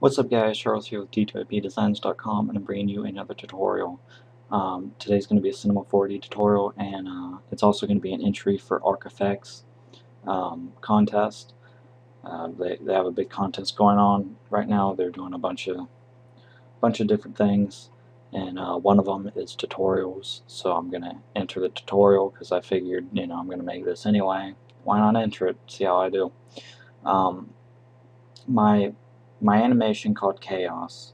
What's up guys, Charles here with D2IPDesigns.com, and I'm bringing you another tutorial. Today's going to be a Cinema 4D tutorial, and it's also going to be an entry for ARKFX contest. They have a big contest going on right now. They're doing a bunch of different things, and one of them is tutorials. So I'm going to enter the tutorial because I figured, I'm going to make this anyway. Why not enter it? See how I do. My animation called Chaos,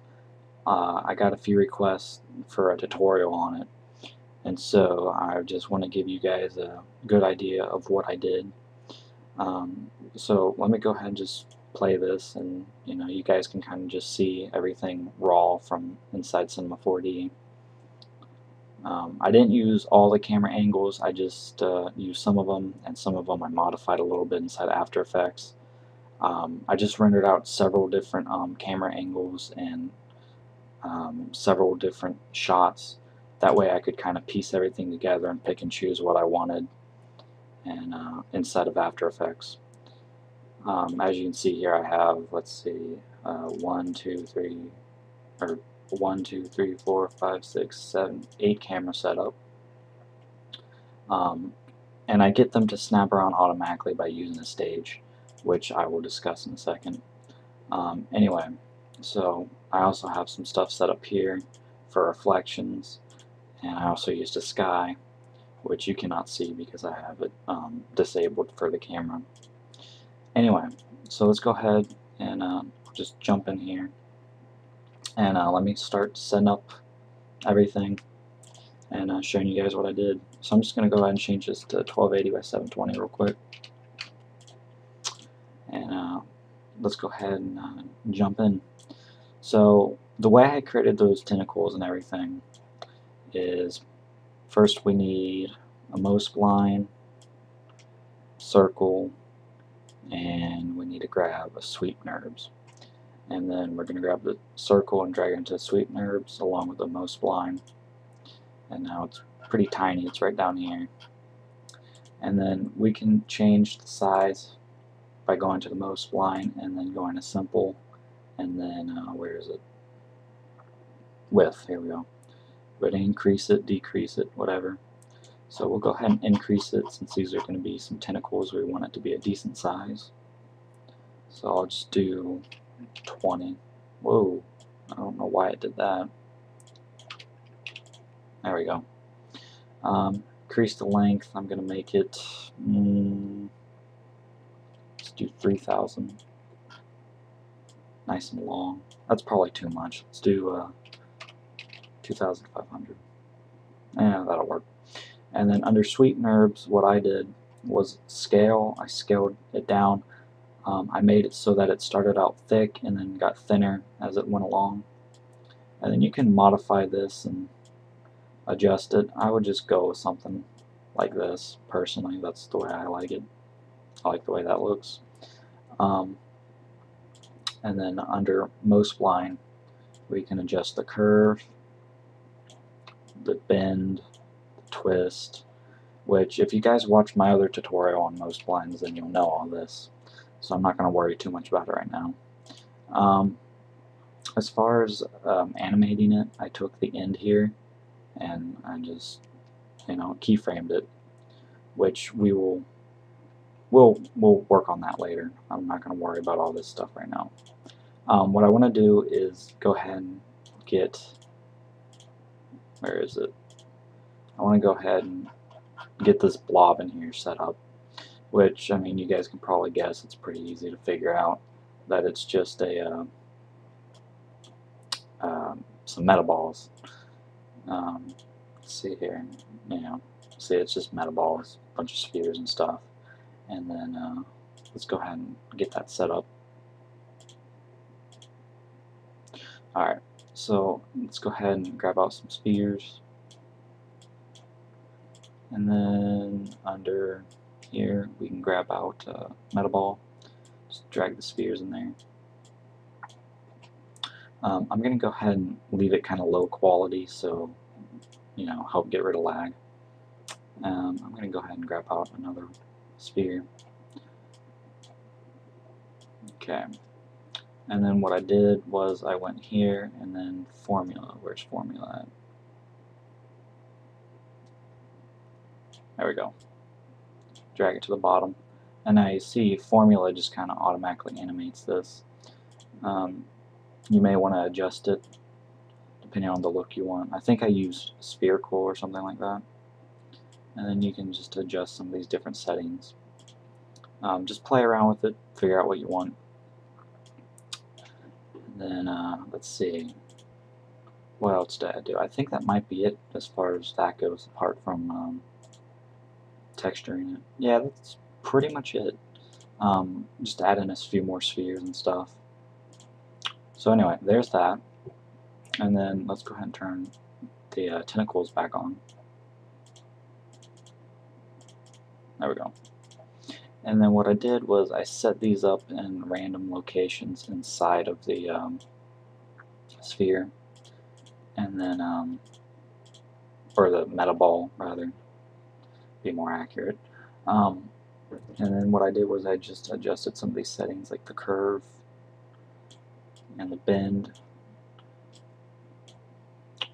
I got a few requests for a tutorial on it, and so I just want to give you guys a good idea of what I did. So let me go ahead and just play this, and you guys can kind of just see everything raw from inside Cinema 4D. I didn't use all the camera angles, I just used some of them, and some of them I modified a little bit inside After Effects. I just rendered out several different camera angles and several different shots. That way I could kind of piece everything together and pick and choose what I wanted, and inside of After Effects. As you can see here, I have, let's see, 1, 2, 3, or 1, 2, 3, 4, 5, 6, 7, 8 cameras set up. And I get them to snap around automatically by using a stage, which I will discuss in a second. Anyway, so I also have some stuff set up here for reflections, and I also used a sky, which you cannot see because I have it disabled for the camera. Anyway, so let's go ahead and just jump in here, and let me start setting up everything and showing you guys what I did. So I'm just going to go ahead and change this to 1280 by 720 real quick, and let's go ahead and jump in. So the way I created those tentacles and everything is, first we need a mow spline, circle, and we need to grab a sweep NURBS. And then we're going to grab the circle and drag it into sweep NURBS along with the mow spline. And now it's pretty tiny, it's right down here. And then we can change the size by going to the mow spline and then going to simple, and then where is it? Width, here we go. But increase it, decrease it, whatever. So we'll go ahead and increase it, since these are going to be some tentacles. We want it to be a decent size. So I'll just do 20. Whoa, I don't know why it did that. There we go. Increase the length. I'm going to make it, let's do 3,000. Nice and long. That's probably too much. Let's do 2,500. Yeah, that'll work. And then under sweep NURBS, what I did was scale. I scaled it down. I made it so that it started out thick and then got thinner as it went along. And then you can modify this and adjust it. I would just go with something like this. Personally, that's the way I like it. I like the way that looks. And then under mow spline, we can adjust the curve, the bend, the twist, which if you guys watch my other tutorial on mow splines, then you'll know all this. So I'm not going to worry too much about it right now. As far as animating it, I took the end here and I just, keyframed it, which we'll work on that later. I'm not going to worry about all this stuff right now. What I want to do is go ahead and get, where is it? I want to go ahead and get this blob in here set up, which, I mean, you guys can probably guess it's pretty easy to figure out that it's just a some metaballs. Let's see here, see, it's just metaballs, a bunch of spheres and stuff. And then let's go ahead and get that set up. Alright, so let's go ahead and grab out some spheres. And then under here we can grab out metaball. Just drag the spheres in there. I'm going to go ahead and leave it kind of low quality, so help get rid of lag. I'm going to go ahead and grab out another sphere. Okay, And then what I did was I went here and then formula. Where's formula at? There we go. Drag it to the bottom. And now you see formula just kind of automatically animates this. You may want to adjust it depending on the look you want. I think I used spherical or something like that. And then you can just adjust some of these different settings. Just play around with it, figure out what you want. And then let's see, what else did I do? I think that might be it as far as that goes, apart from texturing it. Yeah, that's pretty much it. Just add in a few more spheres and stuff. So anyway, there's that. And then let's go ahead and turn the tentacles back on. There we go. And then what I did was I set these up in random locations inside of the sphere, and then or the meta ball rather, be more accurate. And then what I did was I just adjusted some of these settings, like the curve and the bend.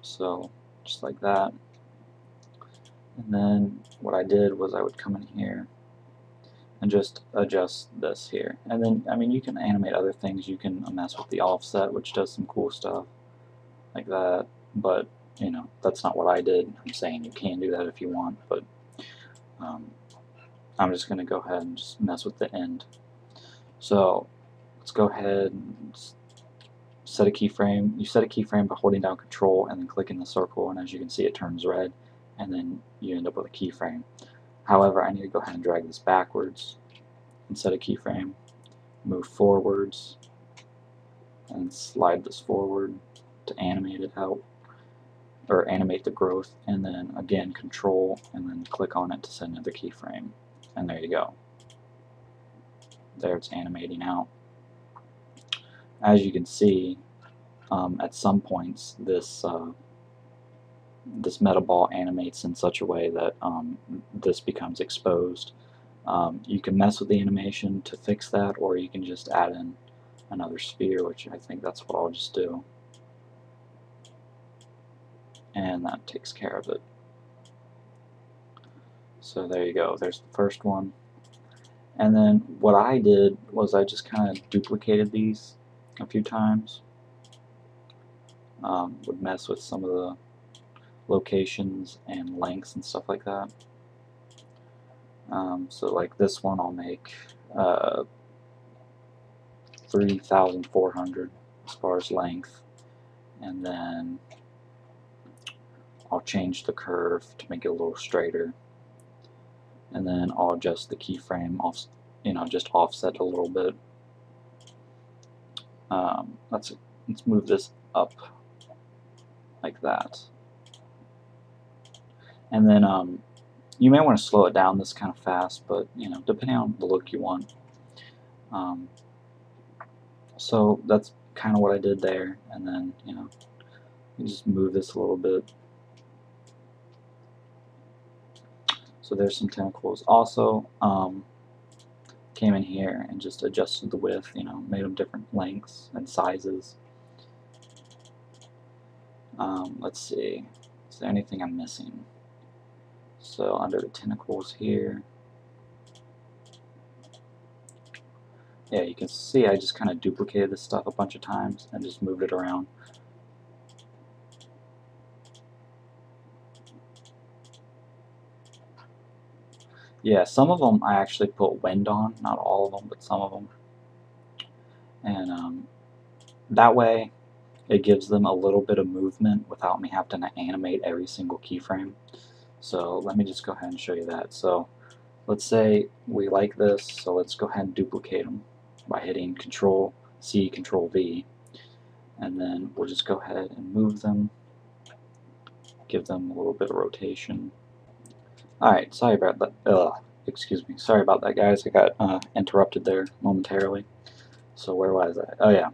So just like that. And then what I did was I would come in here and just adjust this here. And then, I mean, you can animate other things. You can mess with the offset, which does some cool stuff like that. But, you know, that's not what I did. I'm saying you can do that if you want, but I'm just going to go ahead and just mess with the end. So let's go ahead and set a keyframe. You set a keyframe by holding down Control and then clicking the circle, and as you can see it turns red, and then you end up with a keyframe. However, I need to go ahead and drag this backwards and set a keyframe, move forwards, and slide this forward to animate it out, or animate the growth, and then again Control and then click on it to set another keyframe, and there you go. There it's animating out. As you can see, at some points this this meta ball animates in such a way that this becomes exposed. You can mess with the animation to fix that, or you can just add in another sphere, which I think that's what I'll just do. And that takes care of it. So there you go, there's the first one. And then what I did was I just kind of duplicated these a few times. Would mess with some of the locations and lengths and stuff like that. So like this one I'll make 3,400 as far as length, and then I'll change the curve to make it a little straighter, and then I'll adjust the keyframe off, just offset a little bit. Let's move this up like that, and then you may want to slow it down this kind of fast, but depending on the look you want. So that's kind of what I did there, and then you just move this a little bit. So there's some tentacles. Also, came in here and just adjusted the width, made them different lengths and sizes. Let's see, is there anything I'm missing? So under the tentacles here, yeah, you can see I just kind of duplicated this stuff a bunch of times and just moved it around. Yeah, some of them I actually put wind on, not all of them, but some of them. And that way it gives them a little bit of movement without me having to animate every single keyframe. So let me just go ahead and show you that. So let's say we like this, so let's go ahead and duplicate them by hitting Control C, Control V, and then we'll just go ahead and move them, give them a little bit of rotation. Alright, sorry about that. Excuse me. Sorry about that, guys. I got interrupted there momentarily. So where was I? Oh yeah.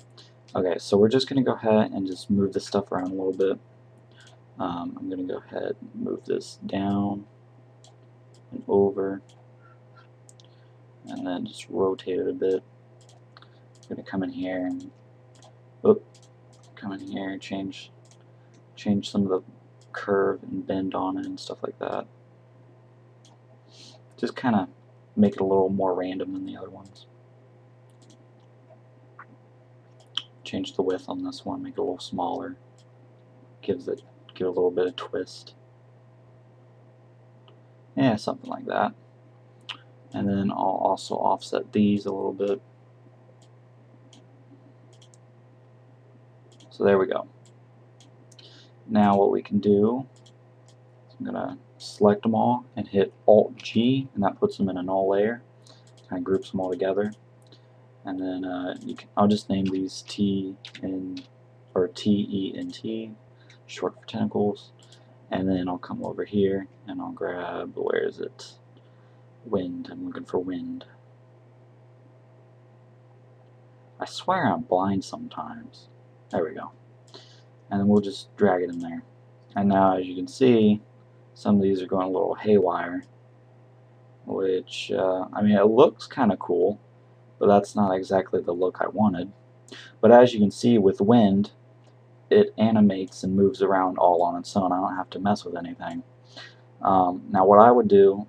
Okay, so we're just going to go ahead and just move this stuff around a little bit. I'm going to go ahead and move this down and over, and then just rotate it a bit. I'm going to come in here and Oop, come in here, change some of the curve and bend on it and stuff like that. Just kind of make it a little more random than the other ones. Change the width on this one, make it a little smaller. Give it a little bit of twist. Yeah, something like that. And then I'll also offset these a little bit. So there we go. Now what we can do, I'm going to select them all and hit Alt-G, and that puts them in a null layer. Kind of groups them all together. And then I'll just name these TENT, short for tentacles. And then I'll come over here and I'll grab, where is it? Wind. I'm looking for wind. I swear I'm blind sometimes. There we go. And then we'll just drag it in there. And now, as you can see, some of these are going a little haywire, which, I mean, it looks kind of cool, but that's not exactly the look I wanted. But as you can see with wind, it animates and moves around all on its own. I don't have to mess with anything. Now what I would do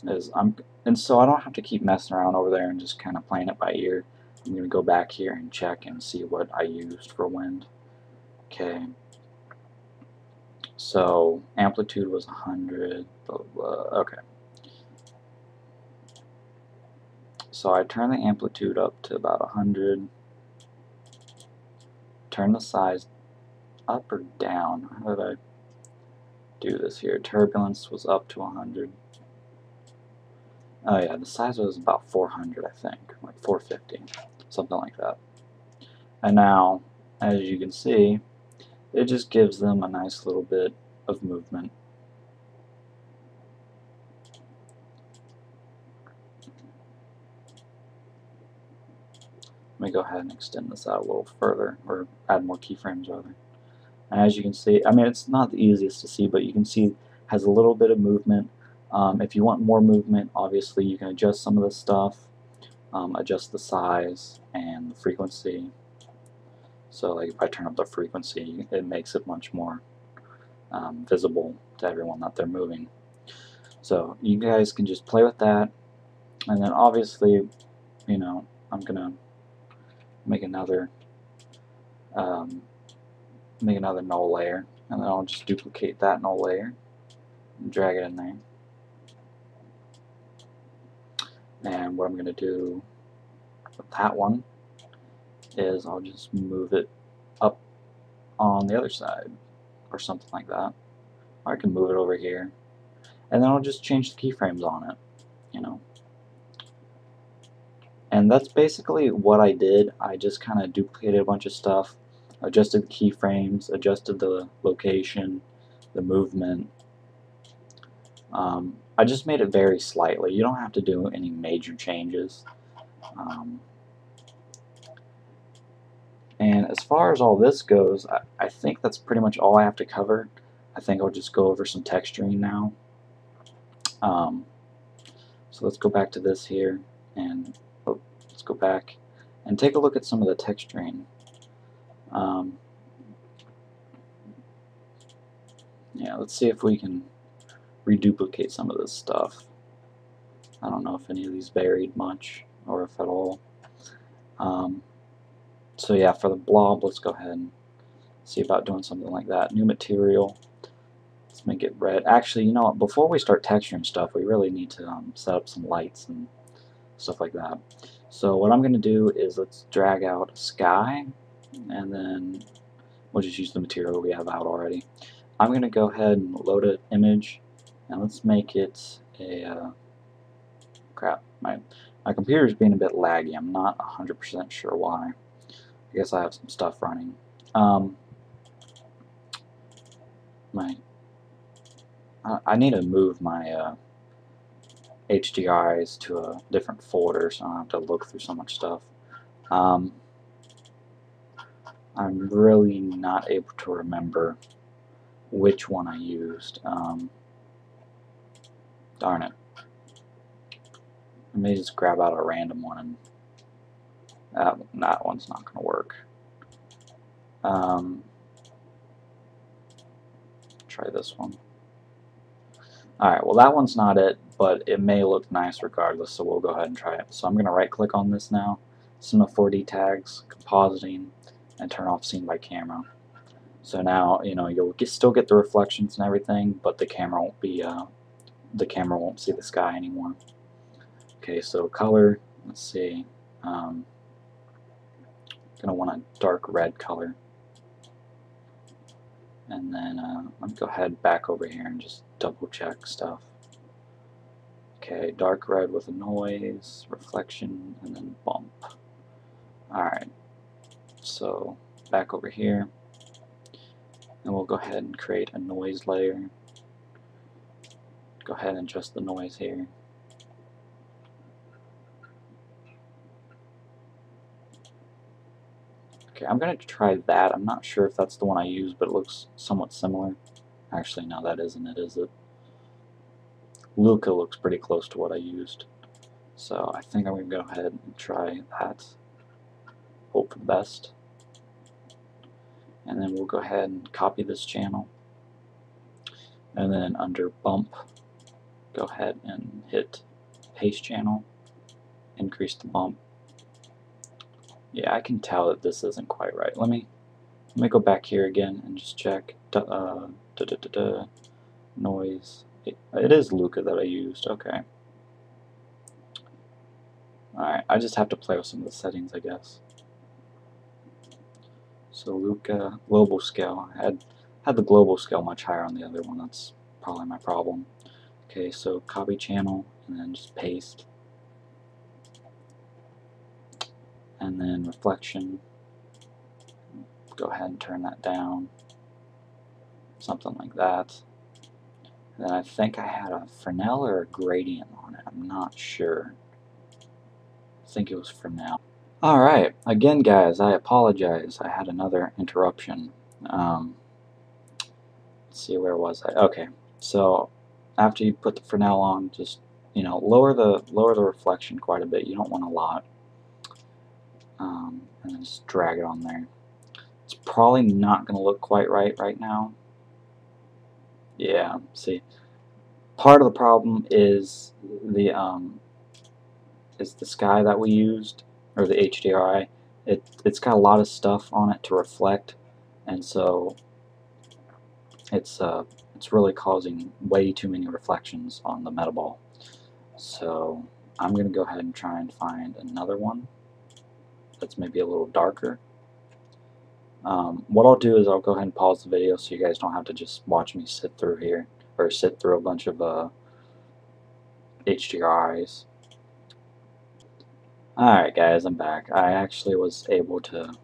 is, so I don't have to keep messing around over there and just kind of playing it by ear. I'm going to go back here and check and see what I used for wind. Okay. So amplitude was 100, blah, blah, blah. Okay. So I turn the amplitude up to about 100. Turn the size up or down. How did I do this here? Turbulence was up to 100. Oh yeah, the size was about 400, I think, like 450, something like that. And now, as you can see, it just gives them a nice little bit of movement. Let me go ahead and extend this out a little further, or add more keyframes rather. And as you can see, I mean, it's not the easiest to see, but you can see it has a little bit of movement. If you want more movement, obviously you can adjust some of this stuff, adjust the size and the frequency. So like if I turn up the frequency, it makes it much more visible to everyone that they're moving. So you guys can just play with that, and then obviously, you know, I'm gonna make another null layer, and then I'll just duplicate that null layer and drag it in there. And what I'm going to do with that one is I'll just move it up on the other side or something like that. Or I can move it over here, and then I'll just change the keyframes on it, you know. And that's basically what I did. I just kind of duplicated a bunch of stuff, adjusted the keyframes, adjusted the location, the movement. I just made it very slightly. You don't have to do any major changes. And as far as all this goes, I think that's pretty much all I have to cover. I think I'll just go over some texturing now. So let's go back to this here, and let's go back and take a look at some of the texturing. Yeah, let's see if we can reduplicate some of this stuff. I don't know if any of these varied much or if at all. So yeah, for the blob, let's go ahead and see about doing something like that. New material. Let's make it red. Actually, you know what? Before we start texturing stuff, we really need to set up some lights and stuff like that. So what I'm going to do is let's drag out a sky, and then we'll just use the material we have out already. I'm going to go ahead and load an image, and let's make it a crap. My computer is being a bit laggy. I'm not 100% sure why. I guess I have some stuff running. I need to move my HDRIs to a different folder so I don't have to look through so much stuff. I'm really not able to remember which one I used. Darn it. I may just grab out a random one, and that one's not going to work. Try this one. Alright, well that one's not it, but it may look nice regardless, so we'll go ahead and try it. So I'm going to right click on this now, Cinema 4D tags, compositing, and turn off scene by camera. So now, you know, you'll still get the reflections and everything, but the camera won't be, the camera won't see the sky anymore. Okay, so color, let's see, gonna want a dark red color. And then let me go ahead back over here and just double check stuff. Okay, dark red with a noise, reflection, and then bump. Alright, so back over here, and we'll go ahead and create a noise layer. Go ahead and adjust the noise here. Okay, I'm going to try that. I'm not sure if that's the one I used, but it looks somewhat similar. Actually, no, that isn't it, is it? Luca looks pretty close to what I used. So I think I'm going to go ahead and try that. Hope for the best. And then we'll go ahead and copy this channel. And then under bump, go ahead and hit paste channel. Increase the bump. Yeah, I can tell that this isn't quite right. Let me go back here again and just check. Noise. It is Luca that I used. Okay. Alright, I just have to play with some of the settings, I guess. So Luca, global scale. I had the global scale much higher on the other one. That's probably my problem. Okay, so copy channel and then just paste. And then reflection, go ahead and turn that down, something like that. And then I think I had a Fresnel or a gradient on it, I'm not sure. I think it was Fresnel. Alright, again guys, I apologize, I had another interruption. Let's see, where was I? Okay, so after you put the Fresnel on, just, you know, lower the reflection quite a bit, you don't want a lot. And then just drag it on there. It's probably not going to look quite right now. Yeah, see, part of the problem is the sky that we used, or the HDRI. It's got a lot of stuff on it to reflect, and so it's really causing way too many reflections on the metaball. So I'm going to go ahead and try and find another one that's maybe a little darker. What I'll do is I'll go ahead and pause the video so you guys don't have to just watch me sit through here, or sit through a bunch of HDRIs. Alright guys, I'm back. I actually was able to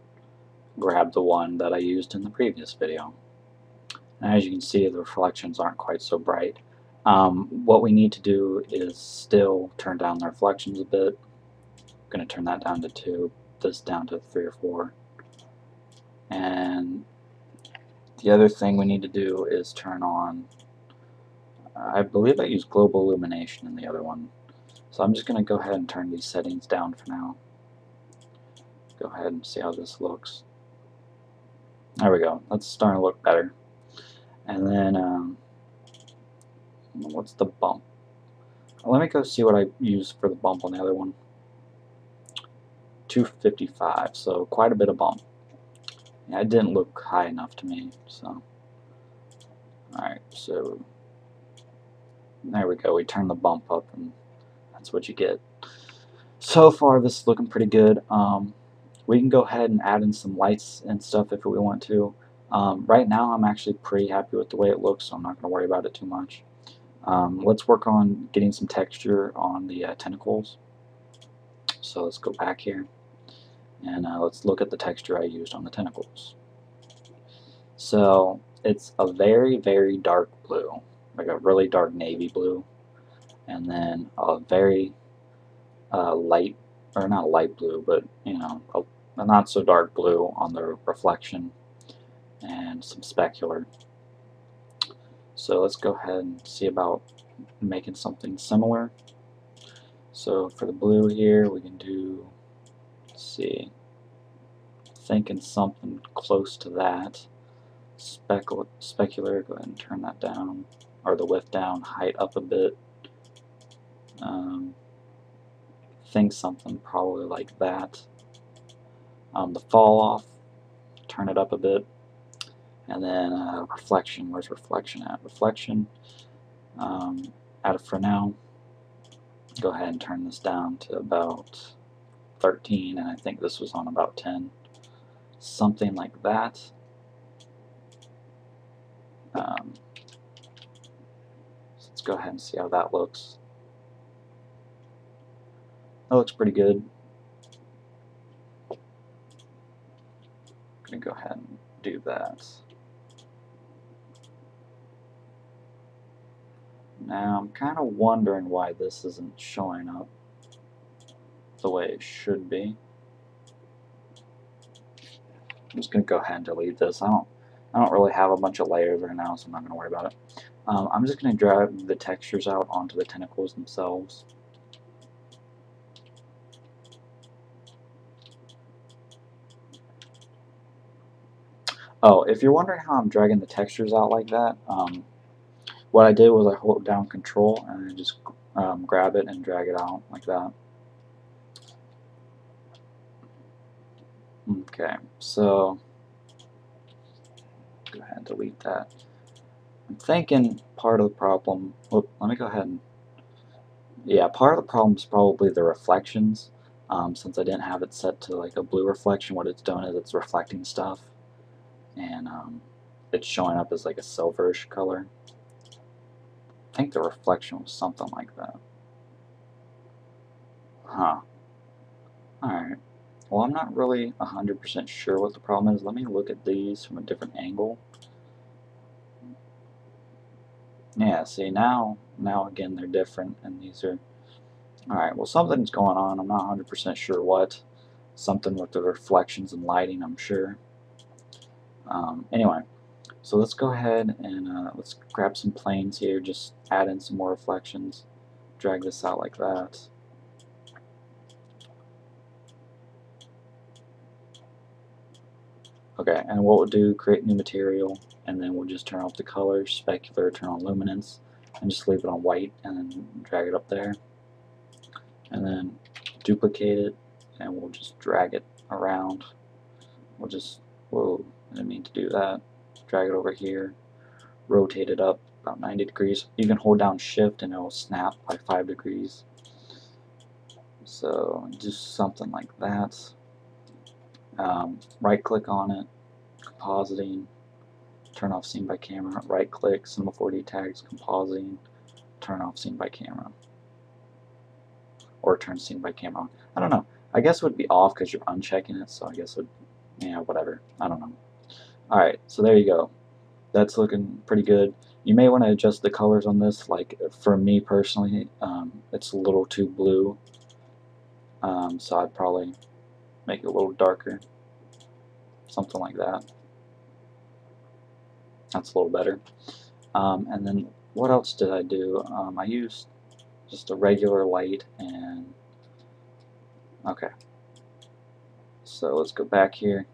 grab the one that I used in the previous video. And as you can see, the reflections aren't quite so bright. What we need to do is still turn down the reflections a bit. I'm going to turn that down to 2, this down to 3 or 4. And the other thing we need to do is turn on, I believe I used global illumination in the other one. So I'm just going to go ahead and turn these settings down for now. Go ahead and see how this looks. There we go. That's starting to look better. And then, what's the bump? Let me go see what I used for the bump on the other one. 255, so quite a bit of bump. Yeah, it didn't look high enough to me, so. Alright, so there we go. We turn the bump up, and that's what you get. So far, this is looking pretty good. We can go ahead and add in some lights and stuff if we want to. Right now, I'm actually pretty happy with the way it looks, so I'm not going to worry about it too much. Let's work on getting some texture on the tentacles. So let's go back here, and let's look at the texture I used on the tentacles. So it's a very, very dark blue, like a really dark navy blue, and then a very light, or not light blue, but you know, a not so dark blue on the reflection, and some specular. So let's go ahead and see about making something similar. So for the blue here, we can do, let's see, thinking something close to that. Specular, go ahead and turn that down, or the width down, height up a bit. Think something probably like that. The fall off, turn it up a bit. And then reflection, where's reflection at? Reflection, add it for now. Go ahead and turn this down to about 13, and I think this was on about 10. Something like that. So let's go ahead and see how that looks. That looks pretty good. I'm going to go ahead and do that. Now I'm kind of wondering why this isn't showing up the way it should be. I'm just going to go ahead and delete this. I don't really have a bunch of layers right now, so I'm not going to worry about it. I'm just going to drag the textures out onto the tentacles themselves. Oh, if you're wondering how I'm dragging the textures out like that, what I did was I hold down Control and I just grab it and drag it out like that. Okay, so go ahead and delete that. I'm thinking part of the problem, let me go ahead and, yeah, part of the problem is probably the reflections. Since I didn't have it set to like a blue reflection, what it's doing is it's reflecting stuff, and it's showing up as like a silverish color. I think the reflection was something like that. Huh. Alright. Well, I'm not really 100% sure what the problem is. Let me look at these from a different angle. Yeah, see, now again they're different, and these are... Alright, well, something's going on. I'm not 100% sure what. Something with the reflections and lighting, I'm sure. Anyway, so let's go ahead and let's grab some planes here, just add in some more reflections, drag this out like that. Okay, and what we'll do, create new material, and then we'll just turn off the colors, specular, turn on luminance, and just leave it on white, and then drag it up there. And then duplicate it, and we'll just drag it around. We'll just, whoa, I didn't mean to do that. Drag it over here, rotate it up about 90 degrees. You can hold down shift and it will snap by 5 degrees. So just something like that. Right click on it, compositing, turn off scene by camera, right click, Cinema 4D tags, compositing, turn off scene by camera. Or turn scene by camera on. I don't know. I guess it would be off because you're unchecking it, so I guess it would, yeah, whatever. I don't know. Alright, so there you go. That's looking pretty good. You may want to adjust the colors on this. Like for me personally, it's a little too blue, so I'd probably make it a little darker, something like that. That's a little better. And then what else did I do? I used just a regular light, and okay. So let's go back here.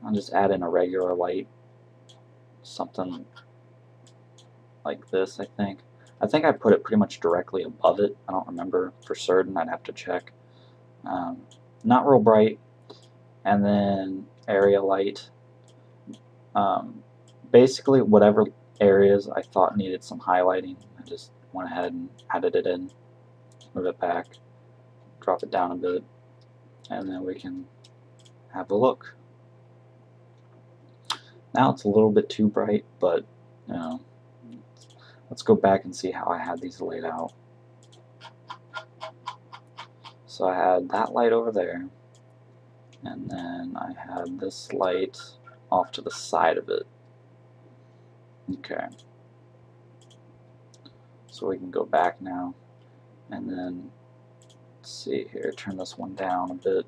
I'll just add in a regular light, something like this. I think I put it pretty much directly above it. I don't remember for certain. I'd have to check. Not real bright. And then area light. Basically whatever areas I thought needed some highlighting, I just went ahead and added it in. Move it back, drop it down a bit, and then we can have a look. Now it's a little bit too bright, but you know, let's go back and see how I had these laid out. So I had that light over there, and then I had this light off to the side of it. Okay. So we can go back now, and then let's see here, turn this one down a bit.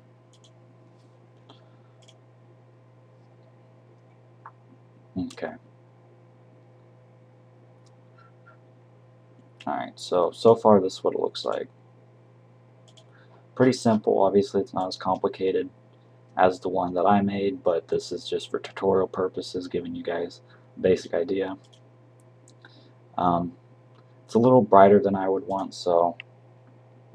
Okay. Alright, so far this is what it looks like. Pretty simple, obviously it's not as complicated as the one that I made, but this is just for tutorial purposes, giving you guys a basic idea. It's a little brighter than I would want, so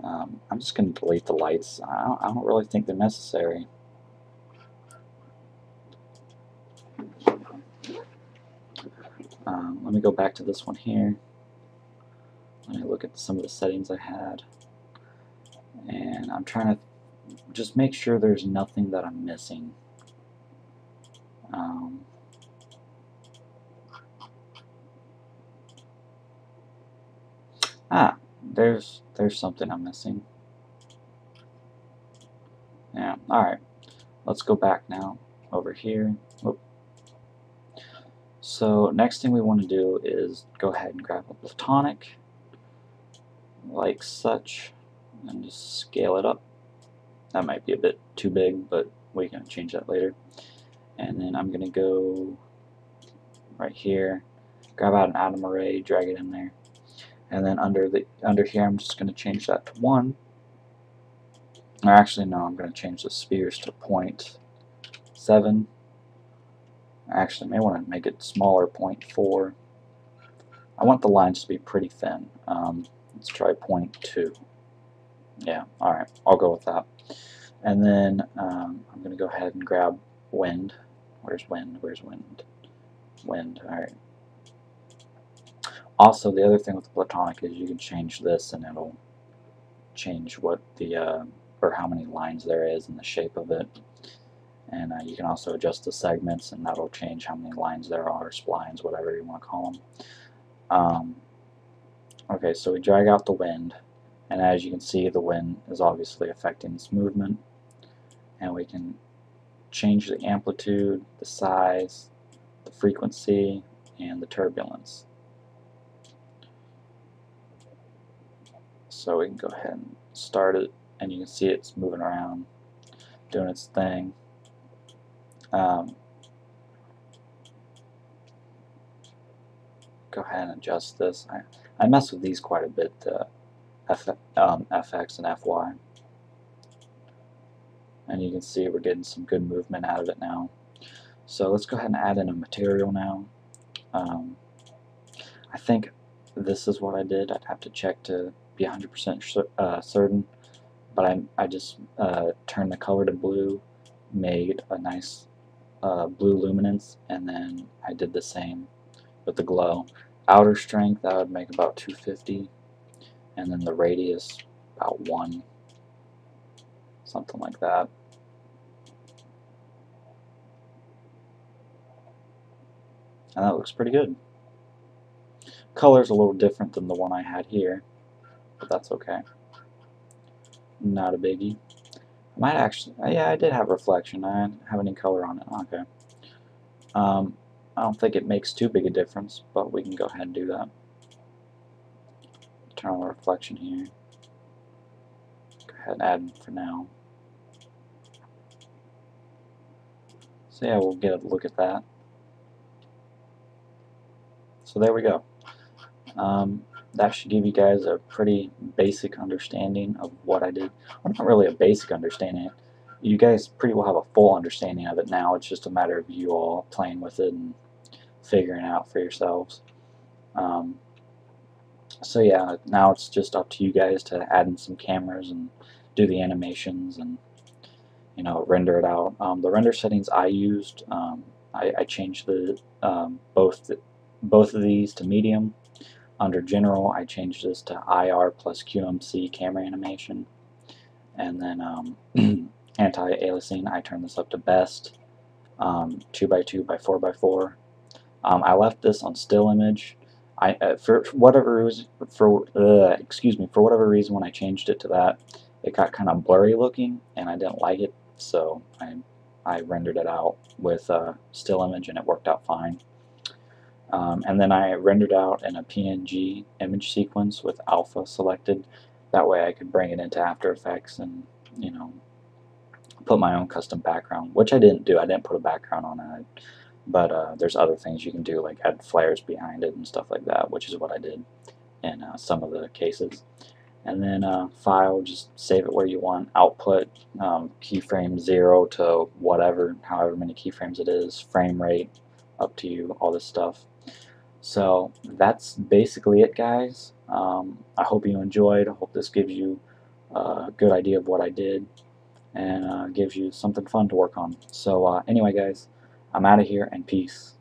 I'm just going to delete the lights. I don't really think they're necessary. Let me go back to this one here. Let me look at some of the settings I had. And I'm trying to just make sure there's nothing that I'm missing. There's something I'm missing. Yeah, alright. Let's go back now over here. Whoop. So next thing we want to do is go ahead and grab a platonic like such and just scale it up. That might be a bit too big, but we can change that later. And then I'm going to go right here, grab out an atom array, drag it in there. And then under here I'm just going to change that to 1. Or actually no, I'm going to change the spheres to 0.7. Actually, I may want to make it smaller, 0.4. I want the lines to be pretty thin. Let's try 0.2. Yeah, alright, I'll go with that. And then I'm going to go ahead and grab wind. Where's wind? Where's wind? Wind, alright. Also, the other thing with the platonic is you can change this and it'll change what the, or how many lines there is and the shape of it. And you can also adjust the segments and that'll change how many lines there are, splines, whatever you want to call them. Okay, so we drag out the wind, and as you can see, the wind is obviously affecting this movement. And we can change the amplitude, the size, the frequency, and the turbulence. So we can go ahead and start it, and you can see it's moving around, doing its thing. Go ahead and adjust this. I mess with these quite a bit, FX and FY. And you can see we're getting some good movement out of it now. So let's go ahead and add in a material now. I think this is what I did. I'd have to check to be 100% certain, but I just turned the color to blue, made a nice blue luminance, and then I did the same with the glow. Outer strength, that would make about 250, and then the radius about 1, something like that. And that looks pretty good. Color's a little different than the one I had here, but that's okay. Not a biggie. I might actually, yeah, I did have reflection. I didn't have any color on it. Okay. I don't think it makes too big a difference, but we can go ahead and do that. Turn on the reflection here. Go ahead and add it for now. So yeah, we'll get a look at that. So there we go. That should give you guys a pretty basic understanding of what I did. Well, not really a basic understanding. You guys pretty well have a full understanding of it now. It's just a matter of you all playing with it and figuring it out for yourselves. So yeah, now it's just up to you guys to add in some cameras and do the animations and, you know, render it out. The render settings I used, I changed the both of these to medium. Under general, I changed this to IR plus QMC camera animation, and then anti-aliasing, I turned this up to best, 2x2 by 4x4. I left this on still image. For whatever reason, for whatever reason, when I changed it to that, it got kind of blurry looking, and I didn't like it, so I rendered it out with still image, and it worked out fine. And then I rendered out in a PNG image sequence with alpha selected. That way I could bring it into After Effects and, you know, put my own custom background, which I didn't do. I didn't put a background on it, but there's other things you can do, like add flares behind it and stuff like that, which is what I did in some of the cases. and then file, just save it where you want. Output, keyframe 0 to whatever, however many keyframes it is, frame rate, up to you, all this stuff. So that's basically it, guys. I hope you enjoyed. I hope this gives you a good idea of what I did, and gives you something fun to work on. So anyway, guys, I'm out of here, and peace.